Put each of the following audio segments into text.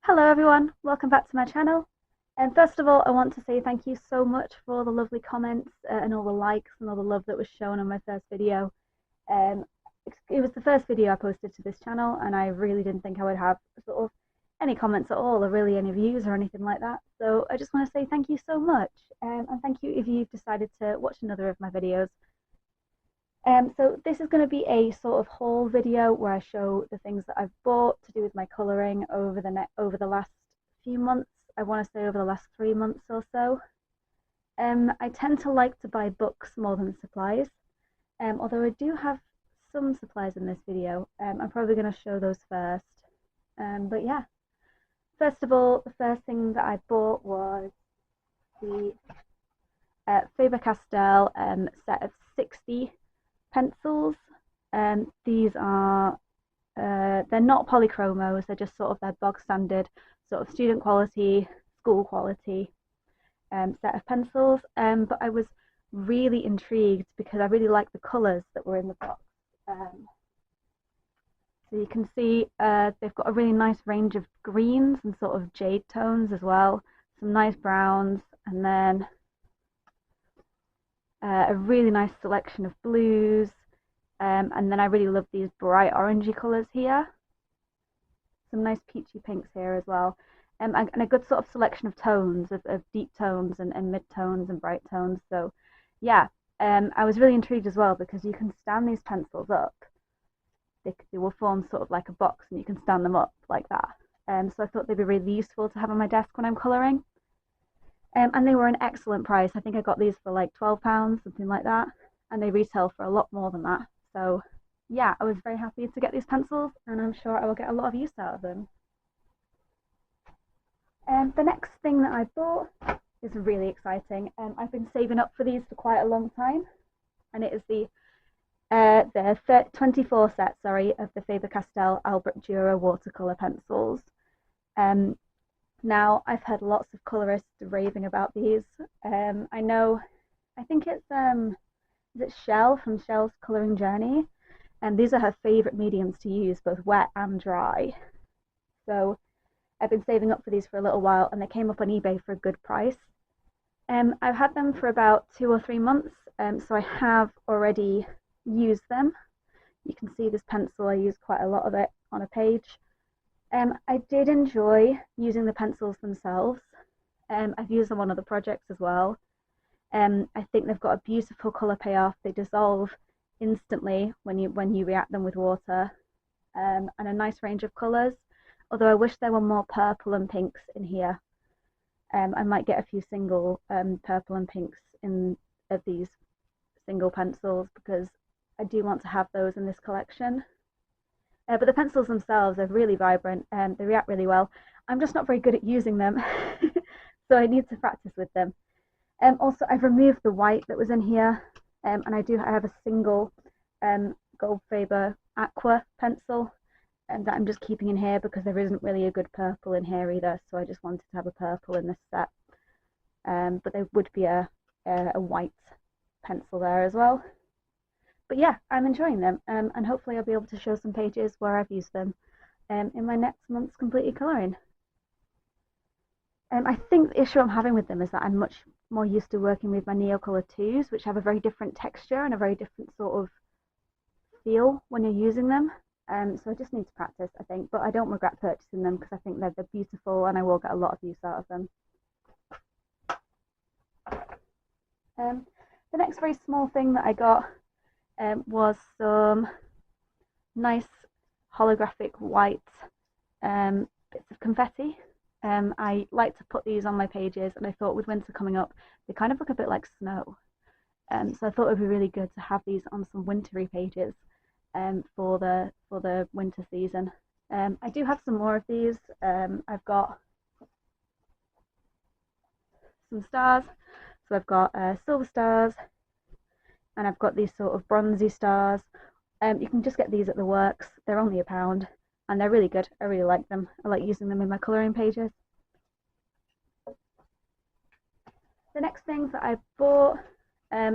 Hello everyone, welcome back to my channel. And first of all, I want to say thank you so much for all the lovely comments and all the likes and all the love that was shown on my first video. Um, it was the first video I posted to this channel, and I really didn't think I would have sort of any comments at all, or really any views or anything like that. So I just want to say thank you so much, and thank you if you've decided to watch another of my videos. So this is going to be a sort of haul video where I show the things that I've bought to do with my colouring over the last few months. I want to say over the last 3 months or so. I tend to like to buy books more than supplies, although I do have some supplies in this video. I'm probably going to show those first. But yeah, first of all, the first thing that I bought was the FaberCastell set of 60 pencils. These are they're not polychromos, they're just sort of their bog standard sort of student quality, school quality set of pencils. But I was really intrigued because I really like the colours that were in the box. So you can see they've got a really nice range of greens and sort of jade tones as well, some nice browns, and then a really nice selection of blues, and then I really love these bright orangey colours here. Some nice peachy pinks here as well, and a good sort of selection of tones, of deep tones and mid tones and bright tones. So yeah, I was really intrigued as well because you can stand these pencils up. They will form sort of like a box, and you can stand them up like that. So I thought they'd be really useful to have on my desk when I'm colouring. And they were an excellent price. I think I got these for like £12, something like that, and they retail for a lot more than that. So yeah, I was very happy to get these pencils, and I'm sure I will get a lot of use out of them. The next thing that I bought is really exciting. I've been saving up for these for quite a long time, and it is the 24 set, of the Faber-Castell Albert Dürer watercolor pencils. Now, I've heard lots of colorists raving about these. I think it's is it Shell from Shell's Colouring Journey? And these are her favourite mediums to use, both wet and dry. So I've been saving up for these for a little while, and they came up on eBay for a good price. I've had them for about 2 or 3 months, so I have already used them. You can see this pencil, I used quite a lot of it on a page. I did enjoy using the pencils themselves. I've used them on other projects as well. I think they've got a beautiful colour payoff. They dissolve instantly when you react them with water, and a nice range of colours. Although I wish there were more purple and pinks in here. I might get a few single purple and pinks of these single pencils because I do want to have those in this collection. But the pencils themselves are really vibrant and they react really well. I'm just not very good at using them, so I need to practice with them. Also, I've removed the white that was in here, and I have a single Goldfaber Aqua pencil that I'm just keeping in here because there isn't really a good purple in here either, so I just wanted to have a purple in this set. But there would be a white pencil there as well. But yeah, I'm enjoying them, and hopefully I'll be able to show some pages where I've used them in my next month's completely colouring. I think the issue I'm having with them is that I'm much more used to working with my Neocolor 2s, which have a very different texture and a very different sort of feel when you're using them. So I just need to practice, I think, but I don't regret purchasing them because I think they're beautiful and I will get a lot of use out of them. The next very small thing that I got was some nice holographic white bits of confetti. I like to put these on my pages, and I thought with winter coming up, they kind of look a bit like snow. So I thought it would be really good to have these on some wintry pages for the winter season. I do have some more of these. I've got some stars. So I've got silver stars, and I've got these sort of bronzy stars. You can just get these at the works. They're only £1, and they're really good. I really like them. I like using them in my colouring pages. The next thing that I bought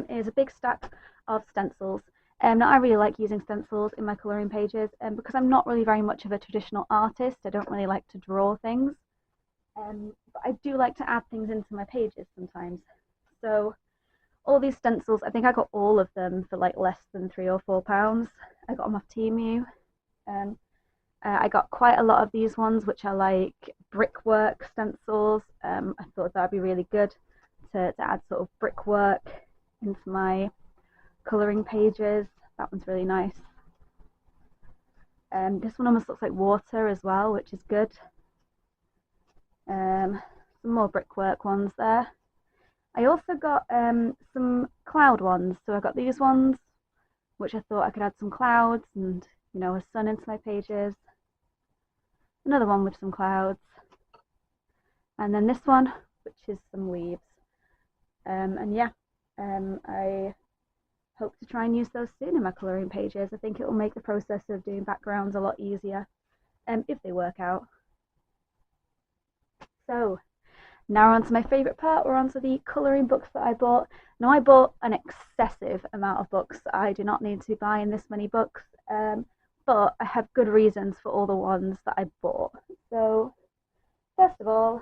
is a big stack of stencils. Now I really like using stencils in my colouring pages, and because I'm not really very much of a traditional artist, I don't really like to draw things. But I do like to add things into my pages sometimes. So all these stencils, I think I got all of them for like less than £3 or £4. I got them off Temu. I got quite a lot of these ones, which are like brickwork stencils. I thought that'd be really good to add sort of brickwork into my colouring pages. That one's really nice. This one almost looks like water as well, which is good. Some more brickwork ones there. I also got some cloud ones. So I got these ones, which I thought I could add some clouds and, you know, a sun into my pages. Another one with some clouds. And then this one, which is some leaves. And yeah, I hope to try and use those soon in my colouring pages. I think it will make the process of doing backgrounds a lot easier, if they work out. So now we're on to my favourite part. We're on to the colouring books that I bought. Now I bought an excessive amount of books. I do not need to be buying this many books, but I have good reasons for all the ones that I bought. So first of all,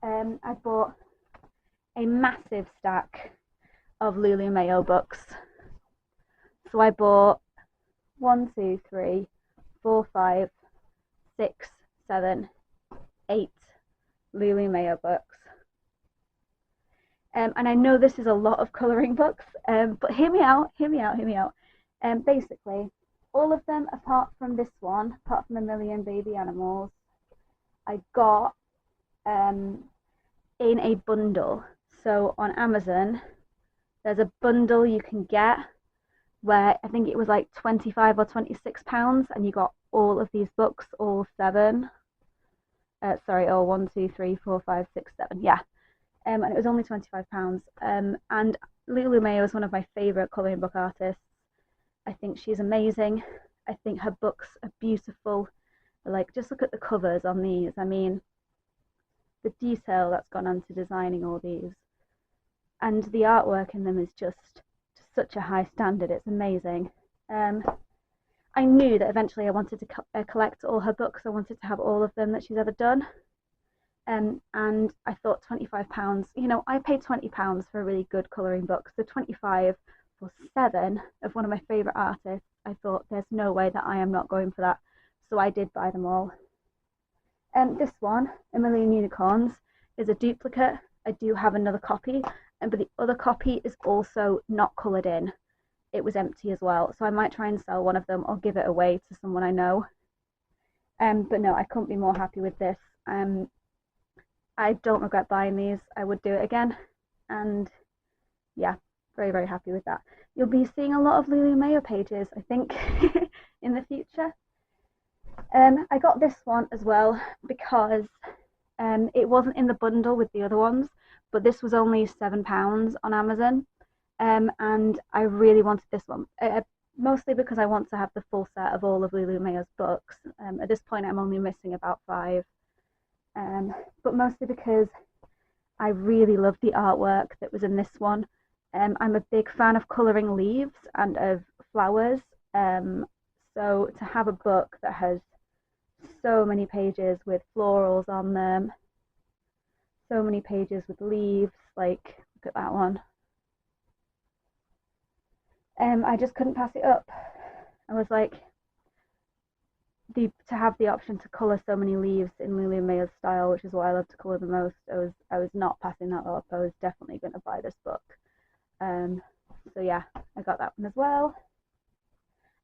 I bought a massive stack of Lulu Mayo books. So I bought 1, 2, 3, 4, 5, 6, 7, 8 Lulu Mayo books. And I know this is a lot of colouring books, but hear me out. Basically, all of them apart from this one, apart from A Million Baby Animals, I got in a bundle. So on Amazon, there's a bundle you can get where I think it was like £25 or £26, and you got all of these books, all 7. Sorry, 1, 2, 3, 4, 5, 6, 7. Yeah, and it was only £25. And Lulu Mayo is one of my favourite colouring book artists. I think she's amazing. I think her books are beautiful. Like, just look at the covers on these. I mean, the detail that's gone into designing all these, and the artwork in them is just such a high standard. It's amazing. I knew that eventually I wanted to collect all her books. I wanted to have all of them that she's ever done. And I thought £25, you know, I paid £20 for a really good colouring book. So 25 for 7 of one of my favourite artists. I thought there's no way that I am not going for that. So I did buy them all. This one, A Million Unicorns, is a duplicate. I do have another copy, but the other copy is also not coloured in. It was empty as well, so I might try and sell one of them or give it away to someone I know. But no, I couldn't be more happy with this. I don't regret buying these. I would do it again, and yeah, very, very happy with that. You'll be seeing a lot of Lulu Mayo pages, I think, in the future. I got this one as well because it wasn't in the bundle with the other ones, but this was only £7 on Amazon. And I really wanted this one, mostly because I want to have the full set of all of Lulu Mayo's books. At this point, I'm only missing about 5, but mostly because I really loved the artwork that was in this one. I'm a big fan of colouring leaves and of flowers, so to have a book that has so many pages with florals on them, so many pages with leaves, like, look at that one. I just couldn't pass it up. I was like, to have the option to colour so many leaves in Lulu Mayo's style, which is what I love to colour the most, I was not passing that up. I was definitely going to buy this book. So yeah, I got that one as well.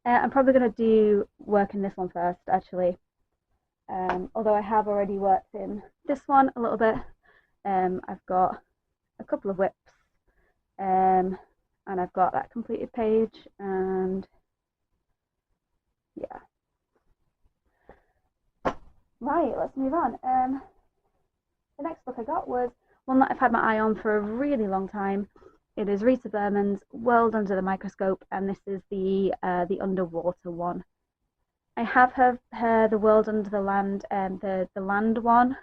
I'm probably going to do work in this one first, actually. Although I have already worked in this one a little bit. I've got a couple of whips, and I've got that completed page, and yeah. Right, let's move on. The next book I got was one that I've had my eye on for a really long time. It is Rita Berman's World Under the Microscope, and this is the underwater one. I have her The World Under the Land, the land one,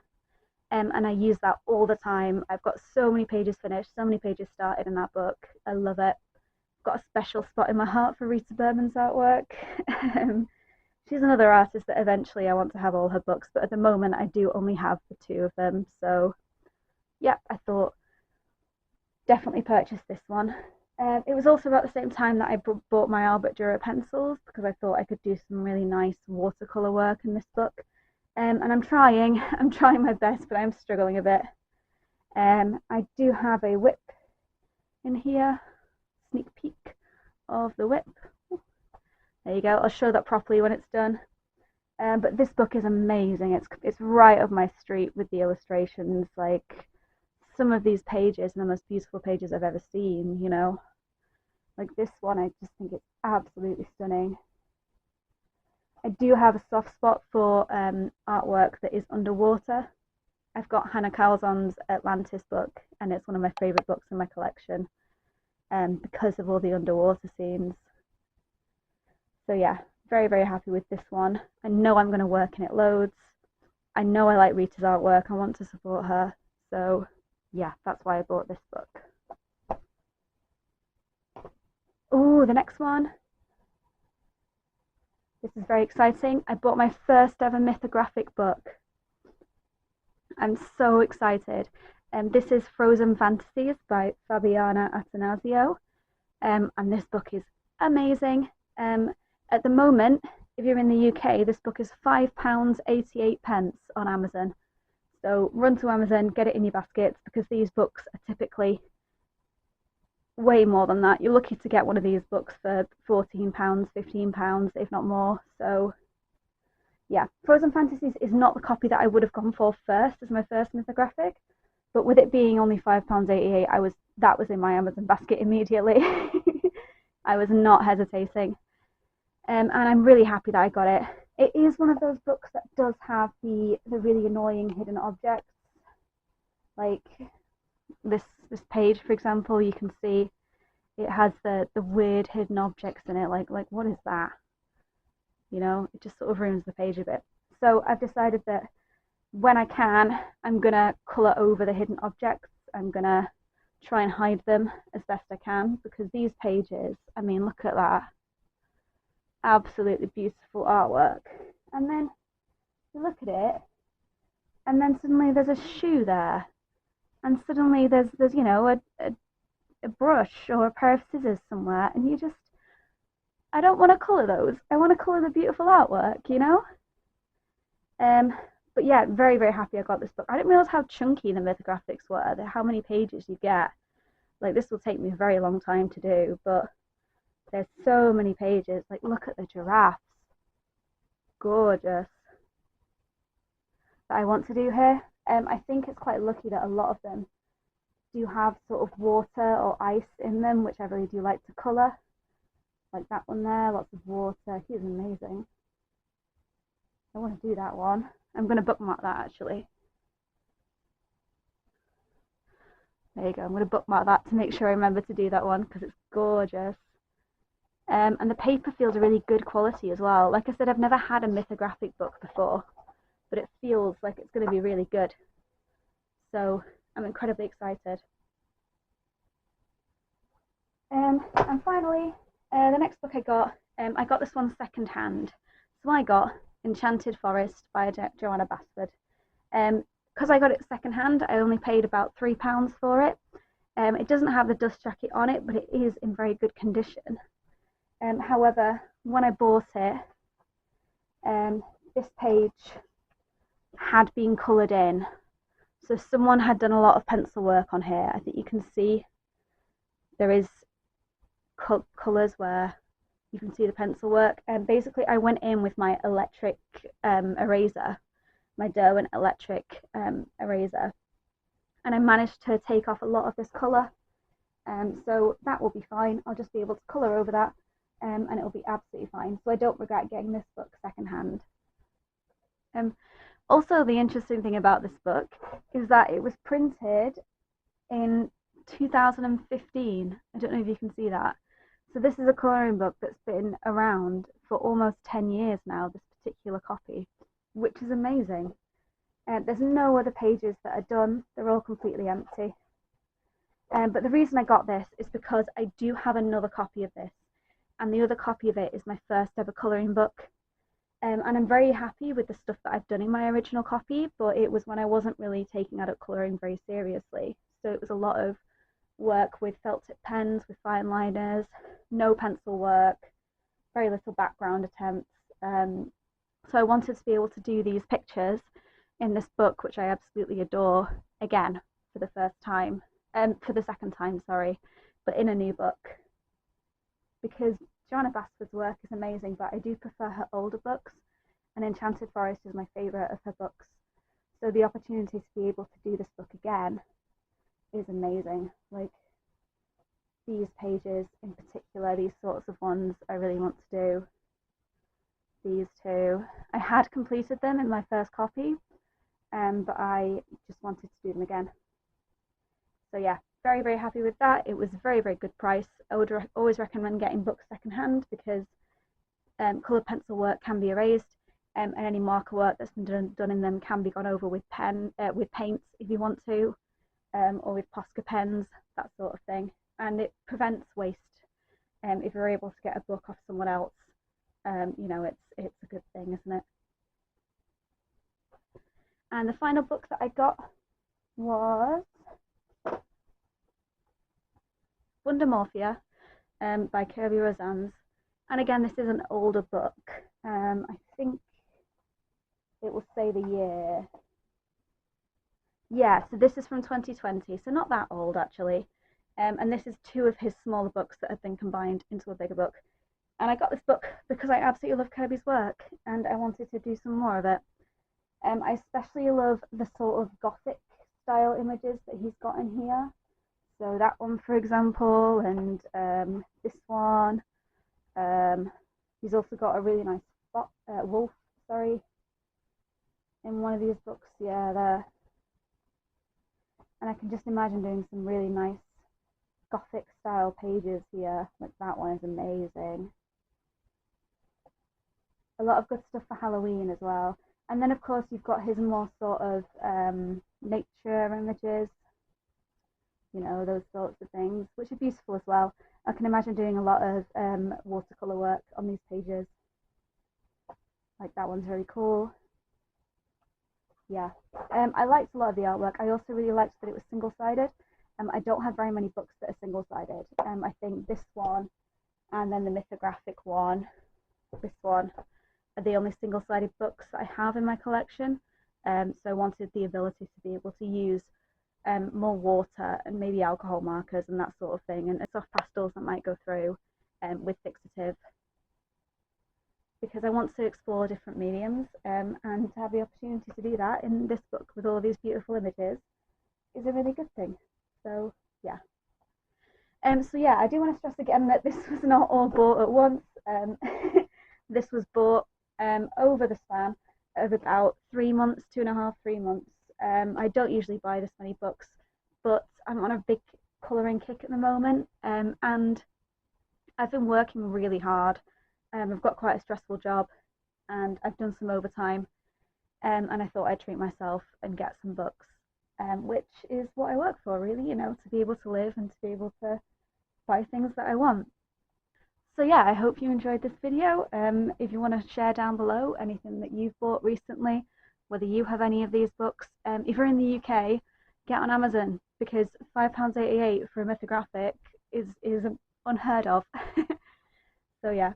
and I use that all the time. I've got so many pages finished, so many pages started in that book. I love it. got a special spot in my heart for Rita Berman's artwork. She's another artist that eventually I want to have all her books, but at the moment I do only have the 2 of them. So yeah, I thought definitely purchase this one. It was also about the same time that I bought my Albert Dürer pencils, because I thought I could do some really nice watercolor work in this book. And I'm trying my best, but I'm struggling a bit. I do have a whip in here, sneak peek of the whip. There you go, I'll show that properly when it's done. But this book is amazing. It's right up my street with the illustrations. Like, some of these pages are the most beautiful pages I've ever seen, you know. Like this one, I just think it's absolutely stunning. I do have a soft spot for artwork that is underwater. I've got Hannah Calzon's Atlantis book, and it's one of my favourite books in my collection because of all the underwater scenes. So yeah, very, very happy with this one. I know I'm going to work in it loads. I know I like Rita's artwork. I want to support her. So yeah, that's why I bought this book. Oh, the next one. This is very exciting. I bought my first ever mythographic book. I'm so excited. This is Frozen Fantasies by Fabiana Atanasio. And this book is amazing. At the moment, if you're in the UK, this book is £5.88 on Amazon. So run to Amazon, get it in your baskets, because these books are typically way more than that. You're lucky to get one of these books for £14, £15, if not more. So yeah, Frozen Fantasies is not the copy that I would have gone for first as my first mythographic, but with it being only £5.88, that was in my Amazon basket immediately. I was not hesitating. And I'm really happy that I got it. It is one of those books that does have the really annoying hidden objects. Like this page, for example, you can see it has the weird hidden objects in it. Like what is that? You know, it just sort of ruins the page a bit. So I've decided that when I can, I'm gonna colour over the hidden objects. I'm gonna try and hide them as best I can, because these pages, I mean, look at that. Absolutely beautiful artwork. And then you look at it, and then suddenly there's a shoe there, and suddenly there's you know, a brush or a pair of scissors somewhere, and you just, I don't want to colour those. I want to colour the beautiful artwork, you know? But yeah, very, very happy I got this book. I didn't realise how chunky the mythographics were, how many pages you get. Like, this will take me a very long time to do, but there's so many pages. Like, look at the giraffes. Gorgeous. That I want to do here. I think it's quite lucky that a lot of them do have sort of water or ice in them, which I really do like to colour. Like that one there, lots of water. He's amazing. I want to do that one. I'm going to bookmark that actually. There you go. I'm going to bookmark that to make sure I remember to do that one, because it's gorgeous. And the paper feels really good quality as well. Like I said, I've never had a mythographic book before, but it feels like it's going to be really good. So I'm incredibly excited. And finally, the next book I got this one second hand. So I got Enchanted Forest by Joanna Basford. Because I got it second hand, I only paid about £3 for it. It doesn't have the dust jacket on it, but it is in very good condition. However, when I bought it, this page had been coloured in. So someone had done a lot of pencil work on here. I think you can see there is colours where you can see the pencil work. And basically I went in with my electric eraser, my Derwent electric eraser, and I managed to take off a lot of this colour. So that will be fine. I'll just be able to colour over that, and it'll be absolutely fine. So I don't regret getting this book secondhand. Also, the interesting thing about this book is that it was printed in 2015. I don't know if you can see that. So this is a colouring book that's been around for almost 10 years now, this particular copy, which is amazing. There's no other pages that are done. They're all completely empty. But the reason I got this is because I do have another copy of this, and the other copy of it is my first ever colouring book. And I'm very happy with the stuff that I've done in my original copy, but it was when I wasn't really taking adult colouring very seriously. So it was a lot of work with felt tip pens, with fine liners, no pencil work, very little background attempts. So I wanted to be able to do these pictures in this book, which I absolutely adore, again, for the first time, for the second time, sorry, but in a new book. Because Joanna Basford's work is amazing, but I do prefer her older books, and Enchanted Forest is my favourite of her books. So the opportunity to be able to do this book again is amazing. Like, these pages in particular, these sorts of ones I really want to do. These two, I had completed them in my first copy, but I just wanted to do them again. So yeah, very, very happy with that. It was a very, very good price. I would always recommend getting books secondhand because coloured pencil work can be erased, and any marker work that's been done in them can be gone over with paints if you want to, or with Posca pens, that sort of thing. And it prevents waste. If you're able to get a book off someone else, you know, it's a good thing, isn't it? And the final book that I got was Wondermorphia by Kirbyrosans. And again, this is an older book. I think it will say the year. Yeah, so this is from 2020, so not that old actually. And this is two of his smaller books that have been combined into a bigger book. And I got this book because I absolutely love Kirby's work and I wanted to do some more of it. I especially love the sort of gothic style images that he's got in here. So that one, for example, and this one. He's also got a really nice wolf, sorry, in one of these books. Yeah, there. And I can just imagine doing some really nice gothic style pages here. Like that one is amazing. A lot of good stuff for Halloween as well. And then of course you've got his more sort of nature images, you know, those sorts of things, which are beautiful as well. I can imagine doing a lot of watercolor work on these pages. Like that one's very cool. Yeah, I liked a lot of the artwork. I also really liked that it was single-sided. I don't have very many books that are single-sided. I think this one and then the mythographic one, this one, are the only single-sided books that I have in my collection. So I wanted the ability to be able to use more water and maybe alcohol markers and that sort of thing, and soft pastels that might go through with fixative, because I want to explore different mediums, and to have the opportunity to do that in this book with all these beautiful images is a really good thing. So yeah. So yeah, I do want to stress again that this was not all bought at once. This was bought over the span of about 3 months, 2.5, 3 months. I don't usually buy this many books, but I'm on a big colouring kick at the moment, and I've been working really hard. I've got quite a stressful job and I've done some overtime, and I thought I'd treat myself and get some books, which is what I work for, really, you know, to be able to live and to be able to buy things that I want. So yeah, I hope you enjoyed this video. If you want to share down below anything that you've bought recently, whether you have any of these books. If you're in the UK, get on Amazon, because £5.88 for a mythographic is unheard of. So yeah,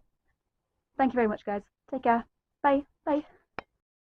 thank you very much, guys. Take care. Bye. Bye.